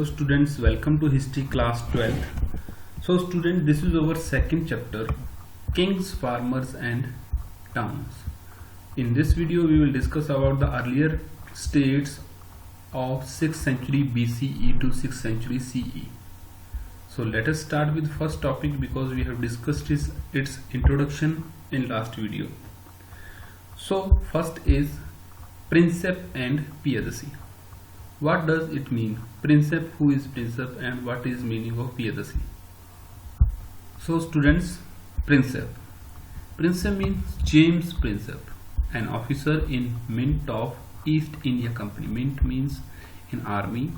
So students, welcome to history class 12th. So student, this is our second chapter, kings, farmers and towns. In this video we will discuss about the earlier states of 6th century BCE to 6th century CE. So let us start with first topic because we have discussed its introduction in last video. So first is princeps and piyadasi. What does it mean? Princeps, who is princeps, and what is meaning of piyadasi? So students, princeps. Princeps means James Princep, an officer in Mint of East India Company. Mint means in army.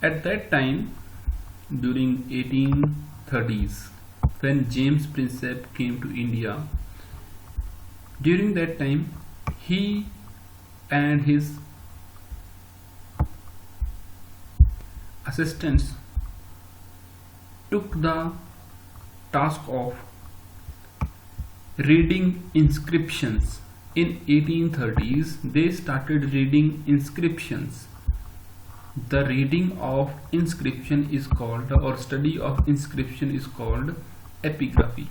At that time, during 1830s, when James Princep came to India, during that time he and his assistants took the task of reading inscriptions. In 1830s they started reading inscriptions. The reading of inscription is called, or study of inscription is called, epigraphy.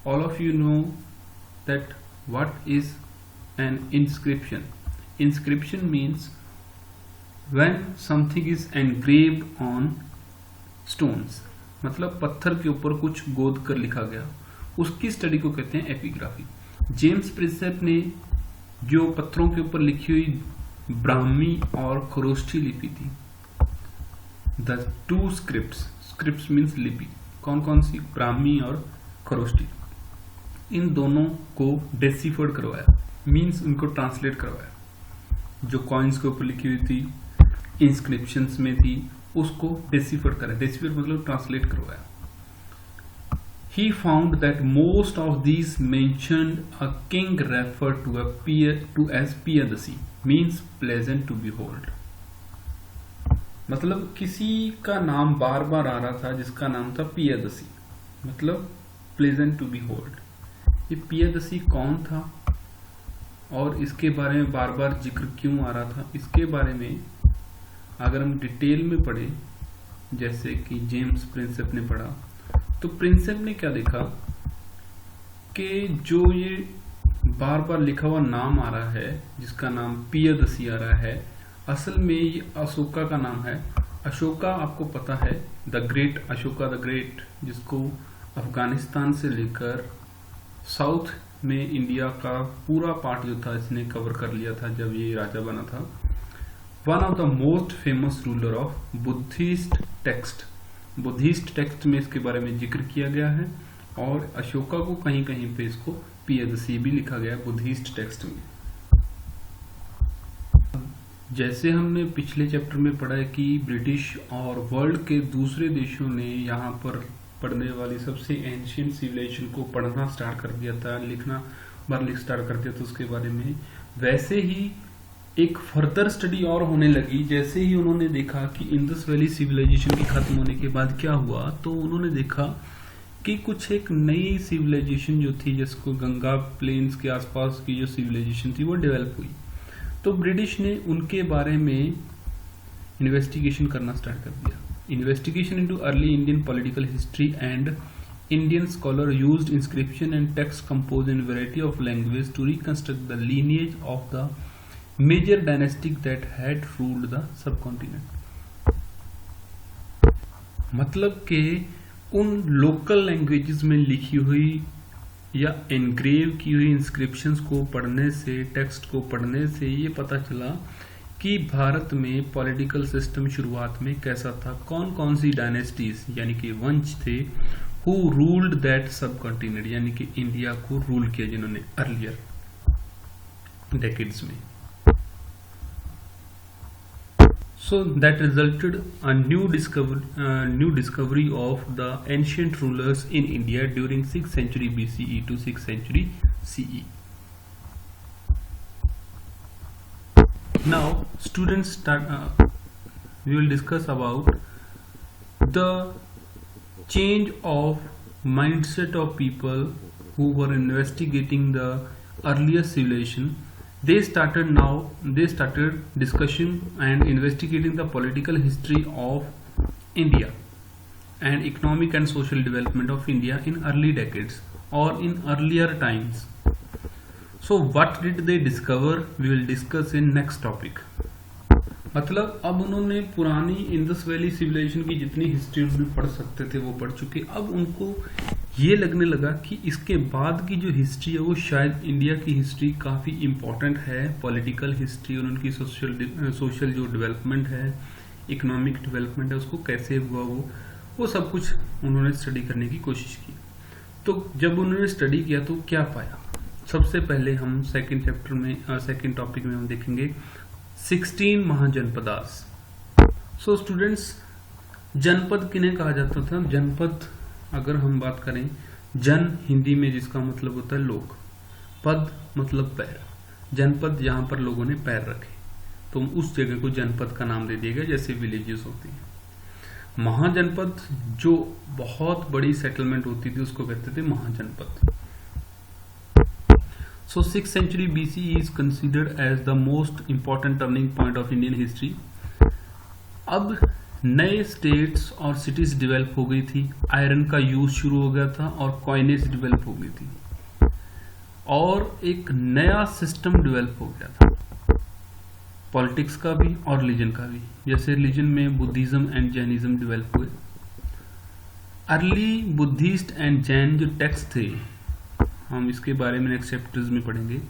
All of you know that what is an inscription. Inscription means when something is engraved on stones, मतलब पत्थर के ऊपर कुछ गोद कर लिखा गया, उसकी स्टडी को कहते हैं एपिग्राफी. जेम्स प्रिंसेप ने जो पत्थरों के ऊपर लिखी हुई ब्राह्मी और खरोष्ठी लिपि थी, द टू स्क्रिप्ट्स मीन्स लिपि, कौन कौन सी? ब्राह्मी और खरोष्ठी. इन दोनों को डेसिफर्ड करवाया, मीन्स उनको ट्रांसलेट करवाया. जो कॉइन्स के ऊपर लिखी हुई थी, इंस्क्रिप्शंस में थी, उसको डेसिफर्ड करा. डेसिफर्ड मतलब ट्रांसलेट करवाया. He found that most of these mentioned a king referred to as piyadasi, means pleasant to behold. मतलब किसी का नाम बार बार आ रहा था जिसका नाम था पियादसी, मतलब प्लेजेंट टू behold. ये पियादसी कौन था और इसके बारे में बार बार जिक्र क्यों आ रहा था, इसके बारे में अगर हम डिटेल में पढ़े, जैसे कि जेम्स प्रिंसेप ने पढ़ा, तो प्रिंसेप ने क्या देखा कि जो ये बार बार लिखा हुआ नाम आ रहा है, जिसका नाम पियादसी आ रहा है, असल में ये अशोका का नाम है. अशोका आपको पता है, the great, Ashoka the great, जिसको अफगानिस्तान से लेकर साउथ में इंडिया का पूरा पार्ट जो था इसने कवर कर लिया था जब ये राजा बना था. One of the most famous ruler of Buddhist text. Buddhist text में इसके बारे में जिक्र किया गया है और अशोका को कहीं कहीं पे इसको पियादसी भी लिखा गया है बुद्धिस्ट टेक्स्ट में. जैसे हमने पिछले चैप्टर में पढ़ा है कि ब्रिटिश और वर्ल्ड के दूसरे देशों ने यहाँ पर पढ़ने वाली सबसे एंशियंट सिविलाइजेशन को पढ़ना स्टार्ट कर दिया था, लिखना स्टार्ट कर दिया था उसके बारे में, वैसे ही एक फर्दर स्टडी और होने लगी. जैसे ही उन्होंने देखा कि इंडस वैली सिविलाइजेशन की खत्म होने के बाद क्या हुआ, तो उन्होंने देखा कि कुछ एक नई सिविलाइजेशन जो थी, जिसको गंगा प्लेन्स के आसपास की जो सिविलाइजेशन थी वो डेवलप हुई. तो ब्रिटिश ने उनके बारे में इन्वेस्टिगेशन करना स्टार्ट कर दिया. Investigation into early Indian political history and Indian scholar used inscription and text composed in variety of languages to reconstruct the lineage of the major dynasty that had ruled the subcontinent. मतलब कि उन local languages में लिखी हुई या engrave की हुई inscriptions को पढ़ने से, टेक्स्ट को पढ़ने से ये पता चला कि भारत में पॉलिटिकल सिस्टम शुरुआत में कैसा था, कौन कौन सी डायनेस्टीज यानी कि वंश थे हु रूल्ड दैट सब कॉन्टिनेंट, यानी कि इंडिया को रूल किया जिन्होंने अर्लियर डेकेड्स में. So that resulted a new discovery of the ancient rulers in India during 6th century BCE to 6th century CE. Now students we will discuss about the change of mindset of people who were investigating the earlier civilization They started discussing and investigating the political history of India and economic and social development of India in early decades or in earlier times. So what did they discover? We will discuss in next topic. मतलब अब उन्होंने पुरानी Indus valley civilisation की जितनी history उन्होंने पढ़ सकते थे वो पढ़ चुके। अब उनको ये लगने लगा कि इसके बाद की जो हिस्ट्री है वो शायद इंडिया की हिस्ट्री काफ़ी इम्पोर्टेंट है, पॉलिटिकल हिस्ट्री और उनकी सोशल जो डेवलपमेंट है, इकोनॉमिक डेवलपमेंट है, उसको कैसे हुआ वो सब कुछ उन्होंने स्टडी करने की कोशिश की। तो जब उन्होंने स्टडी किया तो क्या पाया? सबसे पहले हम सेकेंड टॉपिक में हम देखेंगे 16 महाजनपदास। सो स्टूडेंट्स, जनपद किन्हें कहा जाता था? जनपद अगर हम बात करें, जन हिंदी में जिसका मतलब होता है लोग, पद मतलब पैर, जनपद जहां पर लोगों ने पैर रखे तो उस जगह को जनपद का नाम दे दिया गया, जैसे विलेजेस होते हैं। महाजनपद जो बहुत बड़ी सेटलमेंट होती थी उसको कहते थे महाजनपद। So 6th century BC is considered as the most important turning point of Indian history. अब नए स्टेट्स और सिटीज डेवलप हो गई थी, आयरन का यूज शुरू हो गया था और कॉइनेज डेवलप हो गई थी और एक नया सिस्टम डेवलप हो गया था, पॉलिटिक्स का भी और रिलीजन का भी। जैसे रिलीजन में बुद्धिज्म एंड जैनिज्म डेवलप हुए। अर्ली बुद्धिस्ट एंड जैन जो टेक्स्ट थे, हम इसके बारे में नेक्स्ट चैप्टर्स में पढ़ेंगे,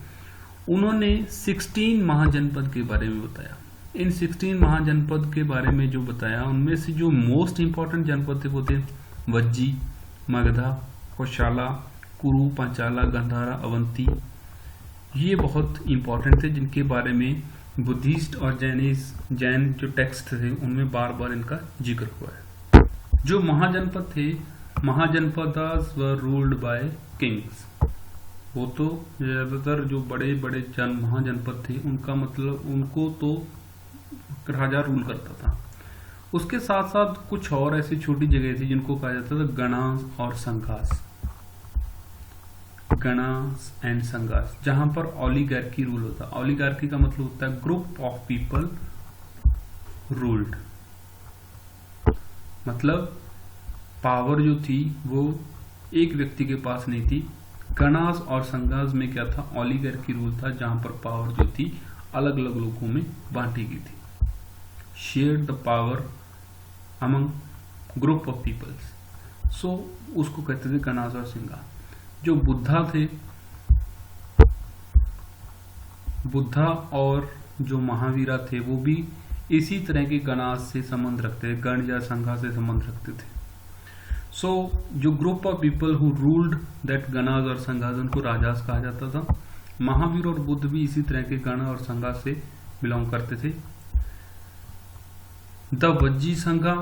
उन्होंने 16 महाजनपद के बारे में बताया। इन 16 महाजनपद के बारे में जो बताया उनमें से जो मोस्ट इंपॉर्टेंट जनपद थे वो थे वज्जी, मगधा, कौशाला, कुरु, पांचाला, गंधारा, अवंती। ये बहुत इंपॉर्टेंट थे जिनके बारे में बुद्धिस्ट और जैन जो टेक्स्ट थे उनमें बार बार इनका जिक्र हुआ है। जो महाजनपद थे, महाजनपदास वर रूल्ड बाय किंग्स। वो तो ज्यादातर जो बड़े बड़े महाजनपद थे उनका मतलब उनको तो राजा रूल करता था। उसके साथ साथ कुछ और ऐसी छोटी जगह थी जिनको कहा जाता था गणास और संघास, गणास एंड संघास, जहां पर ओलिगार्की रूल होता। ओलिगार्की का मतलब होता है ग्रुप ऑफ पीपल रूल्ड, मतलब पावर जो थी वो एक व्यक्ति के पास नहीं थी। गणास और संघास में क्या था? ओलिगार्की रूल था, जहां पर पावर जो थी अलग अलग लोगों में बांटी गई थी। Share the power among group of peoples. So उसको कहते थे गणास और संघास। जो बुद्धा थे, बुद्धा और जो महावीरा थे वो भी इसी तरह के गणास से संबंध रखते थे, गण या संघा से संबंध रखते थे। सो जो group of people who ruled that गणास और संघास उनको राजास कहा जाता था। महावीर और बुद्ध भी इसी तरह के गण और संघा से बिलोंग करते थे। The Vajji Sangha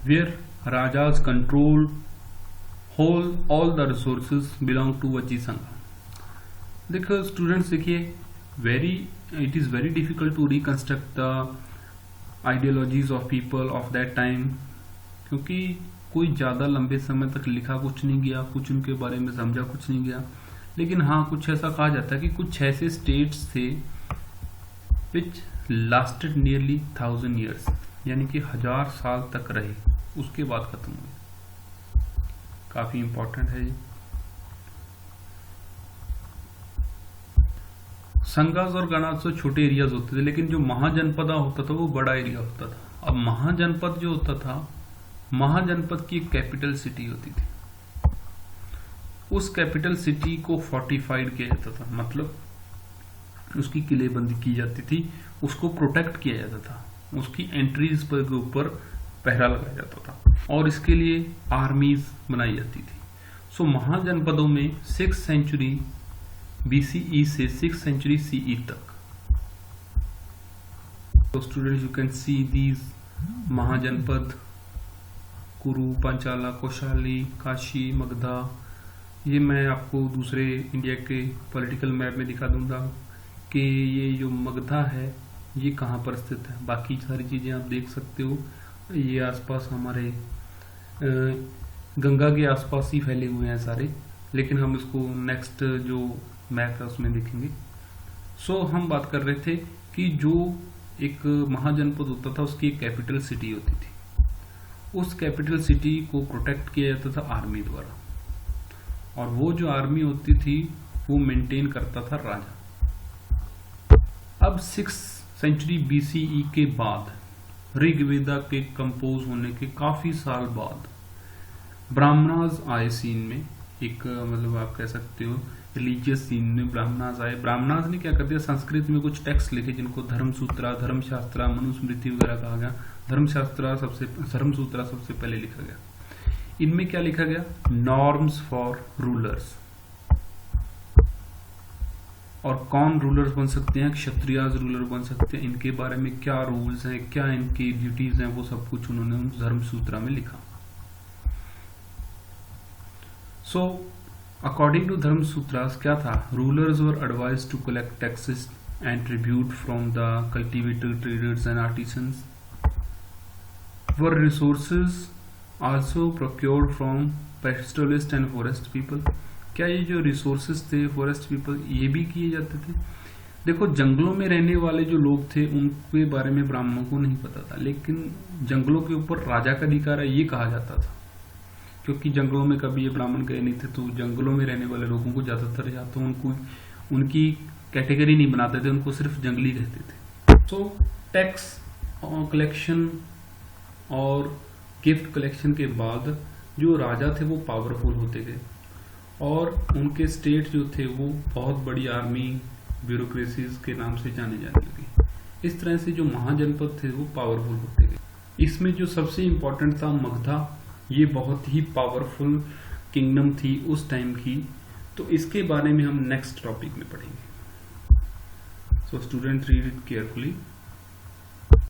where rajas control whole all the resources belong to Vajji Sangha. देखो स्टूडेंट्स, देखिए it is very difficult to reconstruct the ideologies of people of that time, क्योंकि कोई ज़्यादा लंबे समय तक लिखा कुछ नहीं गया, कुछ उनके बारे में समझा कुछ नहीं गया। लेकिन हाँ, कुछ ऐसा कहा जाता है कि कुछ ऐसे स्टेट्स थे विच लास्टेड नियरली 1000 years, यानी कि 1000 साल तक रहे, उसके बाद खत्म हुए। काफ़ी इंपॉर्टेंट है ये। संघास और गणास तो छोटे एरियाज होते थे, लेकिन जो महाजनपद होता था वो बड़ा एरिया होता था। अब महाजनपद जो होता था, महाजनपद की एक कैपिटल सिटी होती थी। उस कैपिटल सिटी को फोर्टिफाइड किया जाता था, मतलब उसकी किलेबंदी की जाती थी, उसको प्रोटेक्ट किया जाता था, उसकी एंट्रीज पर के ऊपर पहरा लगाया जाता था और इसके लिए आर्मीज बनाई जाती थी। सो महाजनपदों में 6th century BCE से 6th century CE तक। तो students, you can see these mahajanapada, Kuru, Panchala, Kaushali, Kashi, Magadha. ये मैं आपको दूसरे इंडिया के पॉलिटिकल मैप में दिखा दूंगा कि ये जो मगधा है ये कहाँ पर स्थित है। बाकी सारी चीज़ें आप देख सकते हो, ये आसपास हमारे गंगा के आसपास ही फैले हुए हैं सारे। लेकिन हम इसको नेक्स्ट जो मैप है उसमें देखेंगे। सो हम बात कर रहे थे कि जो एक महाजनपद होता था उसकी एक कैपिटल सिटी होती थी, उस कैपिटल सिटी को प्रोटेक्ट किया जाता था आर्मी द्वारा, और वो जो आर्मी होती थी वो मेंटेन करता था राजा। अब 6th सेंचुरी BCE के बाद, ऋग्वेदा के कंपोज होने के काफी साल बाद, ब्राह्मणास आए सीन में, एक मतलब आप कह सकते हो रिलीजियस सीन में ब्राह्मणास आए। ब्राह्मणास ने क्या कर दिया, संस्कृत में कुछ टेक्स्ट लिखे जिनको धर्मसूत्रा, धर्मशास्त्रा, मनुस्मृति वगैरह कहा गया। धर्मसूत्रा सबसे पहले लिखा गया। इनमें क्या लिखा गया, नॉर्म्स फॉर रूलर्स, और कौन रूलर्स बन सकते हैं, क्षत्रियाज रूलर बन सकते हैं, इनके बारे में क्या रूल्स हैं, क्या इनकी ड्यूटीज हैं, वो सब कुछ उन्होंने धर्मसूत्रा में लिखा। सो अकॉर्डिंग टू धर्मसूत्रास क्या था, rulers were advised to collect taxes and tribute from the cultivator, traders and artisans, were resources also procured from pastoralist and forest people. क्या ये जो रिसोर्सेज थे फॉरेस्ट पीपल, ये भी किए जाते थे। देखो, जंगलों में रहने वाले जो लोग थे उनके बारे में ब्राह्मणों को नहीं पता था, लेकिन जंगलों के ऊपर राजा का अधिकार है ये कहा जाता था, क्योंकि जंगलों में कभी ये ब्राह्मण गए नहीं थे, तो जंगलों में रहने वाले लोगों को ज्यादातर या तो उनको उनकी कैटेगरी नहीं बनाते थे, उनको सिर्फ जंगली कहते थे। सो टैक्स कलेक्शन और गिफ्ट कलेक्शन के बाद जो राजा थे वो पावरफुल होते गए, और उनके स्टेट जो थे वो बहुत बड़ी आर्मी, ब्यूरोक्रेसीज के नाम से जाने जाने लगे। इस तरह से जो महाजनपद थे वो पावरफुल होते गए। इसमें जो सबसे इम्पोर्टेंट था मगधा, ये बहुत ही पावरफुल किंगडम थी उस टाइम की, तो इसके बारे में हम नेक्स्ट टॉपिक में पढ़ेंगे। So student, read it carefully.